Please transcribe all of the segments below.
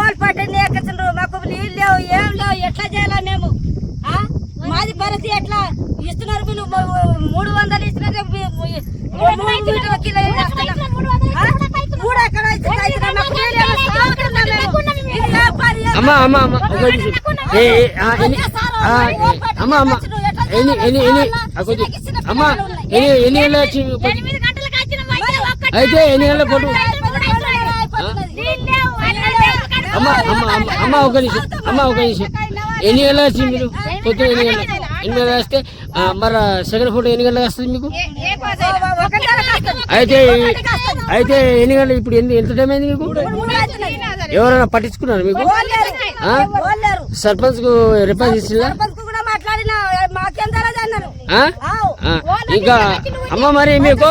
దోమలు పట్టని ఎక్కించరు మాకు నీళ్ళు లేవు ఏం లేవు ఎట్లా చేయాలా మేము మాది పరిస్థితి ఎట్లా ఇస్తున్నారు మీరు 300 ఇస్తున్నారు అమ్మా అమ్మా అమ్మ అమ్మా అమ్మ అమ్మా ఎన్ని గంటలు వచ్చి అయితే ఎన్ని గంటల పొట్టు అమ్మా అమ్మ అమ్మ ఒక నిమిషం అమ్మ ఒక నిమిషం ఎన్ని గంటలు వచ్చింది మీరు పొద్దున ఎన్ని గంటలు వస్తే మరి సెకండ్ ఫోటో ఎన్ని గంటలకు వస్తుంది మీకు అయితే అయితే ఎన్ని గంటలు ఇప్పుడు ఎంత టైం అయింది మీకు ఎవరైనా పట్టించుకున్నారు మీకు సర్పంచ్ కు రిప్లై ఇచ్చిందా ఇంకా అమ్మ మరి మీకు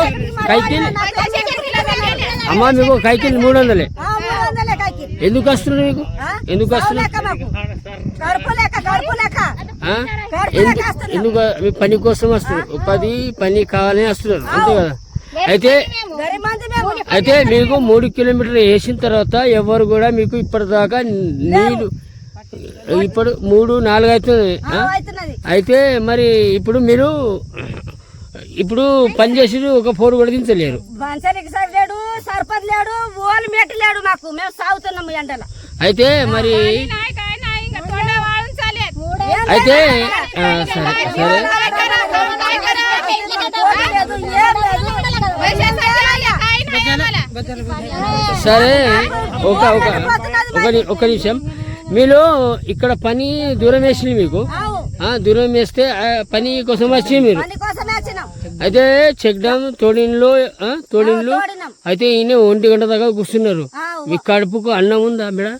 కైకిల్ అమ్మ మీకు కైకిల్ 300 ఎందుకు వస్తున్నారు మీకు ఎందుకు వస్తున్నారు ఎందుకు మీ పని కోసం వస్తున్నారు ఉపాధి పని కావాలని వస్తున్నారు అంతే కదా అయితే మీకు 3 కిలోమీటర్లు వేసిన తర్వాత ఎవరు కూడా మీకు ఇప్పటిదాకా నీళ్ళు ఇప్పుడు 3-4 అవుతుంది అయితే మరి ఇప్పుడు మీరు ఇప్పుడు పని చేసి ఒక 4 కూడా దించలేరు సర్పంచ్ లేడు ఓలు మెట్టు లేడు మాకు మేము సాగుతున్నాము ఎండల అయితే మరి అయితే సరే సరే సరే ఒక నిమిషం మీరు ఇక్కడ పని దూరం వేసింది మీకు దూరం వేస్తే పని కోసం వచ్చి మీరు అయితే చెక్ డ్యామ్ తోడిన్లో అయితే ఈయన 1 గంట దాకా కూర్చున్నారు మీ కడుపుకు అన్నం ఉందా మేడం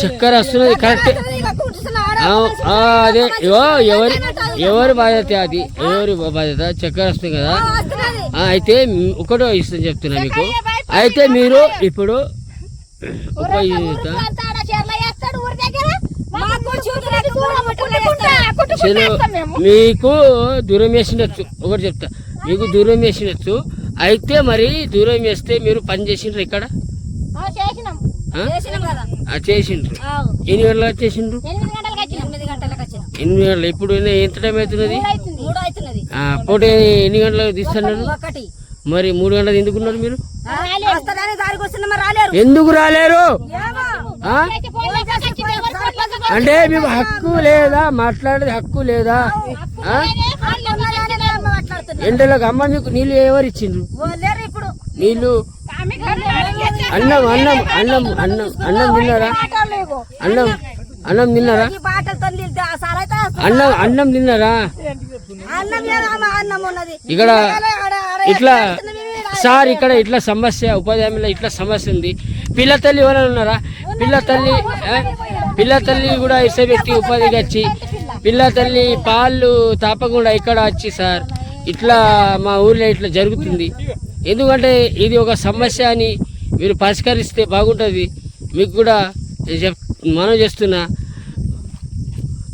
చక్కెర వస్తున్నది కరెక్ట్ అదే ఎవరి బాధ్యత అది ఎవరి బాధ్యత చక్కెర వస్తుంది కదా అయితే ఒకటో ఇస్తాను చెప్తున్నా మీకు అయితే మీరు ఇప్పుడు మీకు దూరం వేసినచ్చు ఒకటి చెప్తా మీకు దూరం వేసినచ్చు అయితే మరి దూరం వేస్తే మీరు పని చేసిండ్రు ఇక్కడ చేసిండ్రు ఎన్ని గంటలకు చేసిండ్రు 8 గంటలు ఇప్పుడు ఎంత టైం అవుతున్నది పోటీ ఎన్ని గంటలకు తీస్తున్నారు మరి 3 గంటలకు ఎందుకున్నారు మీరు ఎందుకు రాలేరు అంటే మీకు హక్కు లేదా మాట్లాడేది హక్కు లేదా ఎండలకు అమ్మ మీకు నీళ్ళు ఎవరు ఇచ్చిండ్రు నీళ్ళు అన్నం అన్నం అన్నం అన్నం అన్నం తిన్నారా అన్నం తిన్నారా అన్నం తిన్నారా ఇక్కడ ఇట్లా సార్ ఇక్కడ ఇట్లా సమస్య ఉపాధి హామీలో ఇట్లా సమస్య ఉంది పిల్ల తల్లి ఎవరైనా ఉన్నారా పిల్ల తల్లి కూడా ఇసబెట్టి ఉపాధికి వచ్చి పిల్ల తల్లి పాలు తాపకుండా ఇక్కడ వచ్చి సార్ ఇట్లా మా ఊర్లో ఇట్లా జరుగుతుంది ఎందుకంటే ఇది ఒక సమస్య అని మీరు పరిష్కరిస్తే బాగుంటుంది మీకు కూడా మనం చేస్తున్నా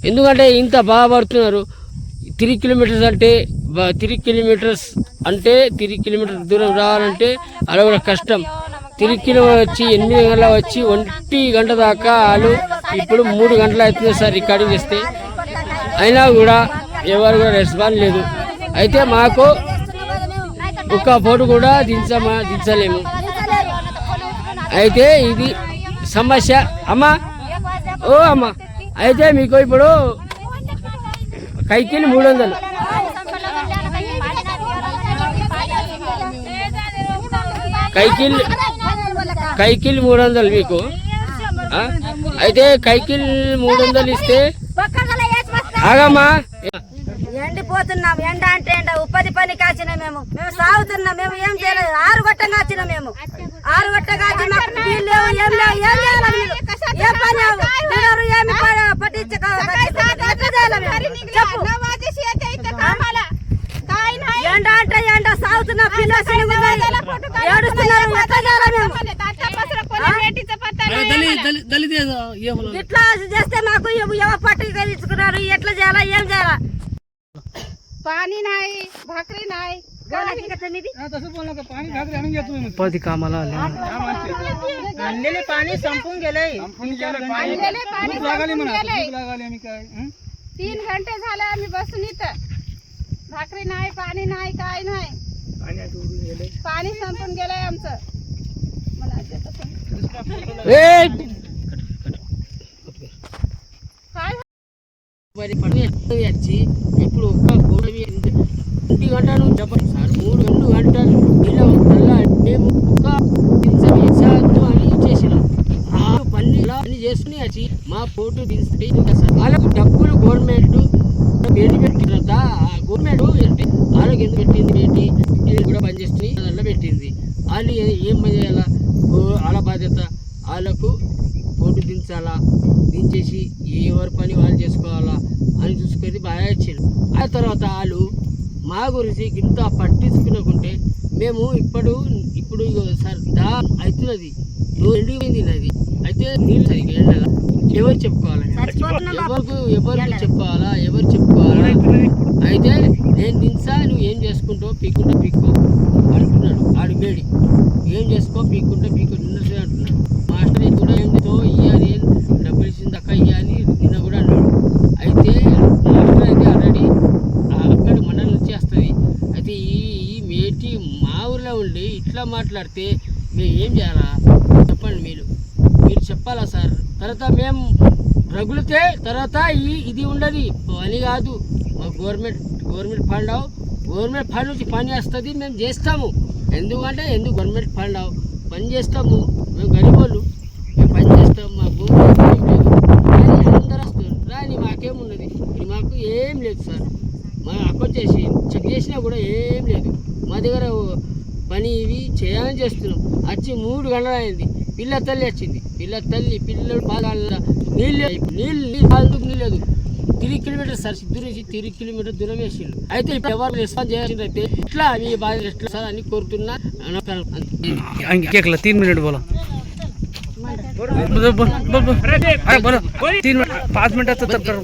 ఎందుకంటే ఇంత బాధపడుతున్నారు 3 కిలోమీటర్స్ అంటే 3 కిలోమీటర్స్ అంటే 3 కిలోమీటర్ దూరం రావాలంటే అది కూడా కష్టం 3 కిలోమీటర్ వచ్చి 8 గంటల వచ్చి 1 గంట దాకా వాళ్ళు ఇప్పుడు 3 గంటలు అవుతుంది సార్ రికార్డింగ్ చేస్తే అయినా కూడా ఎవరు కూడా రెస్పాన్స్ లేదు అయితే మాకు ఒక్క ఫోటో కూడా దించలేము అయితే ఇది సమస్య అమ్మా ఓ అమ్మా అయితే మీకు ఇప్పుడు కైకిల్ 300 కైకిల్ 300 మీకు అయితే కైకిల్ 300 ఇస్తే ఆగమ్మా ఎండిపోతున్నాం ఎండ అంటే ఎండ ఉపాధి పని కాచిన మేము సాగుతున్నాం మేము ఏం చేయలేదు 6 గొట్టం కాచిన మేము 6 గొట్టం కాచి మాకు నీళ్ళు లేవు ఏం లేవు ఏం చేయాలి ఏ పని ఏమి పట్టించక ఎండ అంటే ఎండ సాగుతున్నాం పిల్లలు ఏడుస్తున్నారు ఇట్లా చేస్తే మాకు ఎవరు పట్టుకు తీసుకున్నారు, ఎట్లా చేయాలా, ఏం చేయాలా? पानी नाही, भाकरी नाही, पदी कामाला आणलेले पाणी संपून गेलंय. 3 घंटे झाले आम्ही बसून इथं. भाकरी नाही, पाणी नाही, काय नाही. पाणी संपून गेलंय आमचं. వచ్చి ఇప్పుడు ఒక్క గోడవి 2 గంటలు చెప్పండి సార్, 3 గంటలు ఇలా మేము ఒక్క దించదు అని చేసినాం. పని చేసుకుని వచ్చి మా ఫోటో దించి వాళ్ళకు డబ్బులు గవర్నమెంట్ పెట్టి పెట్టినంత గవర్నమెంట్ వాళ్ళకి ఎందుకు పెట్టింది, పెట్టి ఇది కూడా పనిచేస్తుంది దాంట్లో పెట్టింది. వాళ్ళు ఏం పని చేయాలా, వాళ్ళ బాధ్యత, వాళ్ళకు ఫోటో దించాలా, దించేసి ఎవరి పని వాళ్ళు చేసుకోవాలా అని చూసుకొని బాగా ఇచ్చారు. ఆ తర్వాత వాళ్ళు మా గురించి ఇంత పట్టించుకునకుంటే మేము ఇప్పుడు సార్ దా అవుతున్నది, ఎండిపోయింది నది అయితే నీళ్ళు సరిగ్గా ఎండాల ఎవరు చెప్పుకోవాలి, ఎవరికి చెప్పుకోవాలా, అయితే నేను దించా, నువ్వు ఏం చేసుకుంటావు, పీక్కుంటా పీక్కో అంటున్నాడు. ఆడు వేడి ఏం చేసుకో, పీక్కుంటా నిన్నదే అంటున్నాడు. మాస్టర్ కూడా ఏంటో ఇయ్యాలి, డబ్బులు ఇచ్చింది అక్క ఇయ్యాలి నిన్న కూడా అన్నాడు. అయితే మాస్టర్ అయితే ఆల్రెడీ అక్కడ మండలం నుంచి వస్తుంది. అయితే ఈ మేటి మా ఊర్లో ఉండి ఇట్లా మాట్లాడితే మేము ఏం చేయాలా చెప్పండి, మీరు చెప్పాలా సార్. తర్వాత మేము రగులితే తర్వాత ఇది ఉండదు పని కాదు. మా గవర్నమెంట్ ఫండ్ నుంచి పని వస్తుంది, మేము చేస్తాము. ఎందుకంటే గవర్నమెంట్ ఫండ్ పని చేస్తాము, మేము గరీబోళ్ళు, మేము పని చేస్తాము. మాకు అందరూ వస్తారు రాని, మాకేమున్నది, మాకు ఏం లేదు సార్. మా అకౌంట్ చేసి చెక్ చేసినా కూడా ఏం లేదు. మా దగ్గర పని ఇవి చేయాలని చేస్తున్నాం. వచ్చి 3 గంటలు అయింది. పిల్ల తల్లి వచ్చింది, పిల్లలు నీళ్ళు లేదు. 3 కిలోమీటర్స్ సార్, సిద్ధూరు నుంచి 3 కిలోమీటర్ దూరం వేసిండు. అయితే ఇప్పుడు ఎవరు రెస్పాన్స్ చేయాల్సింది అయితే ఇట్లా మీ బాధ ఎట్లా సార్ అని కోరుతున్నా. 3 मिनट बोला, 5 मिनट तब करो.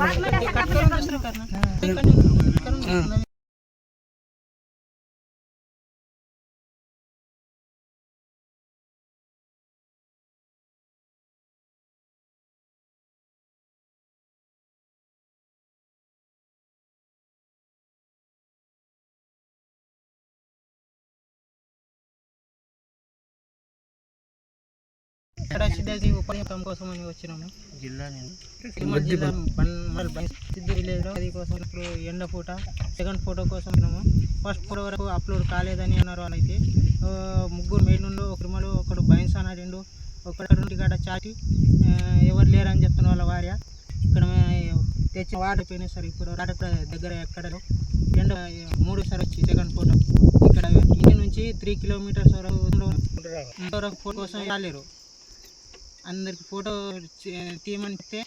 ఉపయోగం కోసం అని వచ్చినాము. జిల్లా విలేజ్లో అది కోసం ఇప్పుడు ఎండ పూట సెకండ్ ఫోటో కోసం వచ్చినాము. ఫస్ట్ ఫోటో వరకు అప్లోడ్ కాలేదని అన్నారు. వాళ్ళైతే 3 మేడ్లు, ఒకరు ఒకడు బైన్స్ అన్నాడు, ఒకటి గడ చాటి ఎవరు లేరని చెప్తున్న వాళ్ళ భార్య. ఇక్కడ తెచ్చి వాటర్ పోయినాయి సార్. ఇప్పుడు వాటర్ దగ్గర ఎక్కడ ఎండ 3 సార్ వచ్చి సెకండ్ ఫోటో ఇక్కడ ఇంటి నుంచి 3 కిలోమీటర్స్ వరకు ఫోటో కోసం రాలేరు. అందరికి ఫోటో తీయమని చెప్తే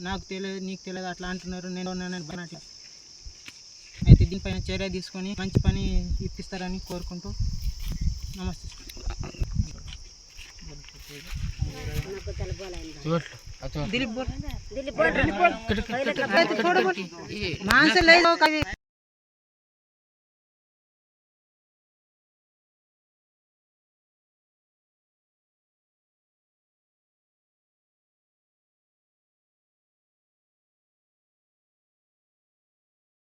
నాకు తెలియదు, నీకు తెలియదు అట్లా అంటున్నారు. నేను అట్లా అయితే దీనిపైన చర్య తీసుకొని మంచి పని ఇప్పిస్తారని కోరుకుంటూ నమస్తే. దిలీప్